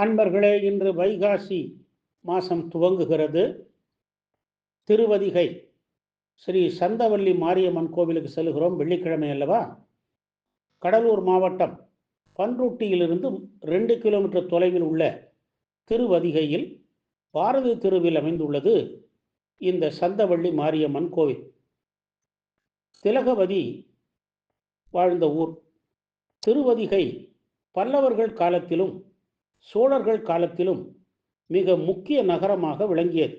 அன்பர்களே, இன்று வைகாசி மாதம் துவங்குகிறது. திருவதிகை ஸ்ரீ சந்தவள்ளி மாரியம்மன் கோவிலுக்கு செல்கிறோம். வெள்ளிக்கிழமை அல்லவா? கடலூர் மாவட்டம் பன்ருட்டியிலிருந்து 2 கிலோமீட்டர் தொலைவில் உள்ள திருவதிகையில் பாரதி தெருவில் அமைந்துள்ளது இந்த சந்தவள்ளி மாரியம்மன் கோவில். திலகவதி வாழ்ந்த ஊர். திருவதிகை பல்லவர்கள் காலத்திலும் சோழர்கள் காலத்திலும் மிக முக்கிய நகரமாக விளங்கியது.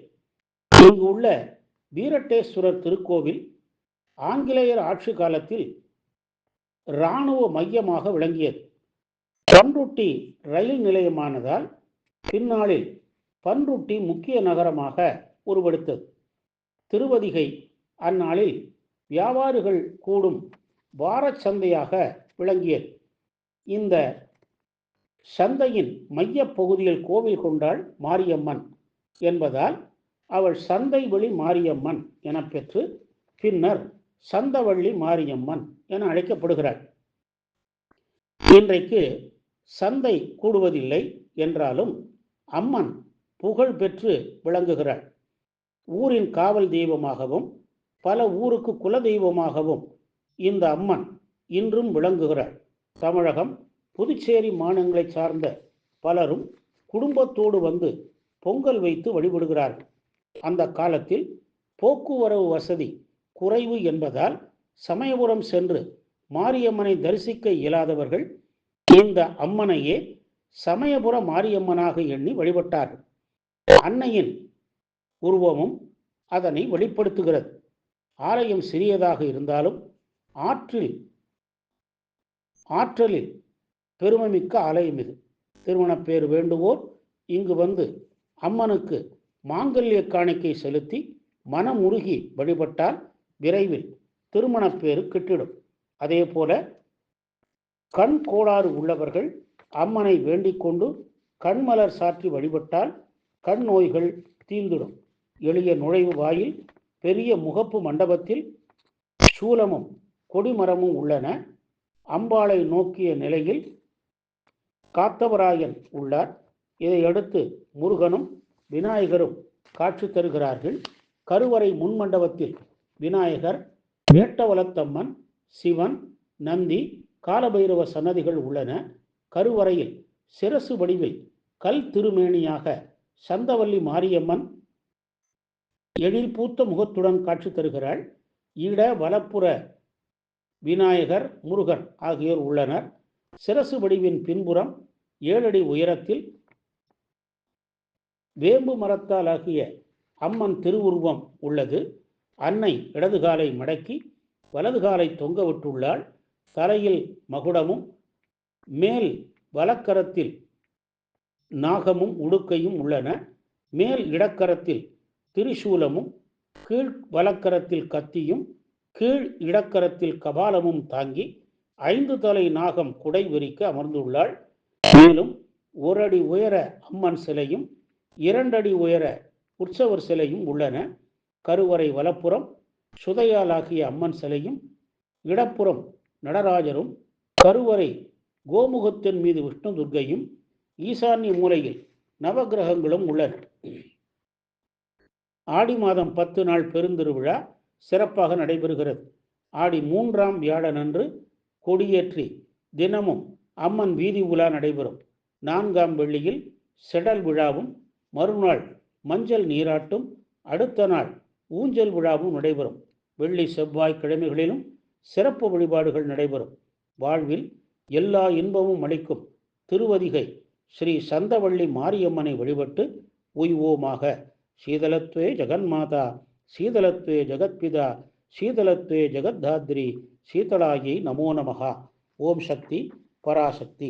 இங்கு உள்ள வீரட்டேஸ்வரர் திருக்கோவில் ஆங்கிலேயர் ஆட்சி காலத்தில் இராணுவ மையமாக விளங்கியது. பன்ருட்டி ரயில் நிலையமானதால் பின்னாளில் பன்ருட்டி முக்கிய நகரமாக உருவெடுத்தது. திருவதிகை அந்நாளில் வியாபாரிகள் கூடும் வாரச் சந்தையாக விளங்கியது. இந்த சந்தையின் மைய பகுதியில் கோவில் கொண்டாள் மாரியம்மன் என்பதால் அவள் சந்தை வெளி மாரியம்மன் என பெற்று பின்னர் சந்தவள்ளி மாரியம்மன் என அழைக்கப்படுகிறாள். இன்றைக்கு சந்தை கூடுவதில்லை என்றாலும் அம்மன் புகழ் பெற்று விளங்குகிறாள். ஊரின் காவல் தெய்வமாகவும் பல ஊருக்கு குல தெய்வமாகவும் இந்த அம்மன் இன்றும் விளங்குகிறாள். தமிழகம், புதுச்சேரி மாநிலங்களை சார்ந்த பலரும் குடும்பத்தோடு வந்து பொங்கல் வைத்து வழிபடுகிறார்கள். அந்த காலத்தில் போக்குவரவு வசதி குறைவு என்பதால் சமயபுரம் சென்று மாரியம்மனை தரிசிக்க இயலாதவர்கள் இந்த அம்மனையே சமயபுர மாரியம்மனாக எண்ணி வழிபட்டார்கள். அன்னையின் உருவமும் அதனை வெளிப்படுத்துகிறது. ஆலயம் சிறியதாக இருந்தாலும் ஆற்றலில் பெருமைமிக்க ஆலயம் இது. திருமணப்பேறு வேண்டுவோர் இங்கு வந்து அம்மனுக்கு மாங்கல்ய காணிக்கை செலுத்தி மனமுருகி வழிபட்டால் விரைவில் திருமணப்பேறு கிட்டிடும். அதே போல கண் கோளாறு உள்ளவர்கள் அம்மனை வேண்டிக் கொண்டு கண்மலர் சாற்றி வழிபட்டால் கண் நோய்கள் தீர்ந்திடும். எளிய நுழைவு வாயில் பெரிய முகப்பு மண்டபத்தில் சூலமும் கொடிமரமும் உள்ளன. அம்பாளை நோக்கிய நிலையில் காத்தவராயன் உள்ளார். இதையடுத்து முருகனும் விநாயகரும் காட்சி தருகிறார்கள். கருவறை முன்மண்டபத்தில் விநாயகர், வேட்டவலத்தம்மன், சிவன், நந்தி, காலபைரவ சன்னதிகள் உள்ளன. கருவறையில் சிரசு வடிவில் கல் திருமேனியாக சந்தவள்ளி மாரியம்மன் எழில் பூத்த முகத்துடன் காட்சி தருகிறாள். இட வலப்புற விநாயகர், முருகன் ஆகியோர் உள்ளனர். சிரசு வடிவின் பின்புறம் 7 அடி உயரத்தில் வேம்பு மரத்தால் ஆகிய அம்மன் திருவுருவம் உள்ளது. அன்னை இடது காலை மடக்கி வலது காலை தொங்க விட்டுள்ளாள். தலையில் மகுடமும் மேல் வலக்கரத்தில் நாகமும் உடுக்கையும் உள்ளன. மேல் இடக்கரத்தில் திரிசூலமும் கீழ் வலக்கரத்தில் கத்தியும் கீழ் இடக்கரத்தில் கபாலமும் தாங்கி 5 தலை நாகம் குடை விரிக்க அமர்ந்துள்ளாள். மேலும் 1 அடி உயர அம்மன் சிலையும் 2 அடி உயர உற்சவர் சிலையும் உள்ளன. கருவறை வலப்புறம் சுதையாலாகிய அம்மன் சிலையும் இடப்புறம் நடராஜரும் கருவறை கோமுகத்தின் மீது விஷ்ணு துர்க்கையும் ஈசான்ய மூலையில் நவகிரகங்களும் உள்ளன. ஆடி மாதம் 10 நாள் பெருந்திருவிழா சிறப்பாக நடைபெறுகிறது. ஆடி 3ஆம் வியாழனன்று கொடியேற்றி தினமும் அம்மன் வீதி உலா நடைபெறும். 4ஆம் வெள்ளியில் செடல் விழாவும் மறுநாள் மஞ்சள் நீராட்டும் அடுத்த நாள் ஊஞ்சல் விழாவும் நடைபெறும். வெள்ளி செவ்வாய் கிழமைகளிலும் சிறப்பு வழிபாடுகள் நடைபெறும். வாழ்வில் எல்லா இன்பமும் அளிக்கும் திருவதிகை ஸ்ரீ சந்தவள்ளி மாரியம்மனை வழிபட்டு உய்வோமாக. சீதலத்வே ஜெகன்மாதா, சீதலத்வே ஜெகத்பிதா, சீதலத்வே ஜெகத்தாத்ரி, சீதளாயை நமோ நமஹா. ஓம் சக்தி பராசக்தி.